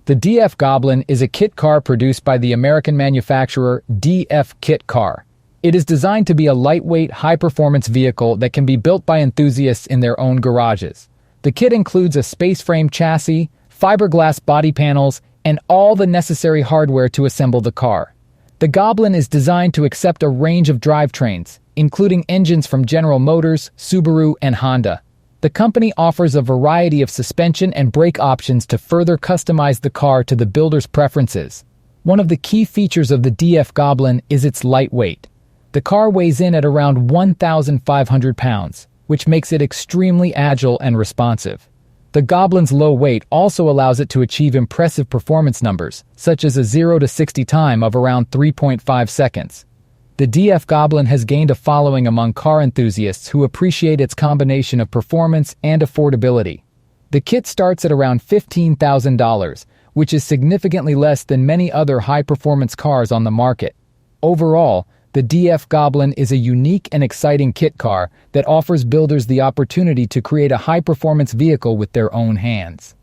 The DF Goblin is a kit car produced by the American manufacturer DF Kit Car. It is designed to be a lightweight, high-performance vehicle that can be built by enthusiasts in their own garages. The kit includes a space-frame chassis, fiberglass body panels, and all the necessary hardware to assemble the car. The Goblin is designed to accept a range of drivetrains, including engines from General Motors, Subaru, and Honda. The company offers a variety of suspension and brake options to further customize the car to the builder's preferences. One of the key features of the DF Goblin is its lightweight. The car weighs in at around 1,500 pounds, which makes it extremely agile and responsive. The Goblin's low weight also allows it to achieve impressive performance numbers, such as a 0 to 60 time of around 3.5 seconds. The DF Goblin has gained a following among car enthusiasts who appreciate its combination of performance and affordability. The kit starts at around $15,000, which is significantly less than many other high-performance cars on the market. Overall, the DF Goblin is a unique and exciting kit car that offers builders the opportunity to create a high-performance vehicle with their own hands.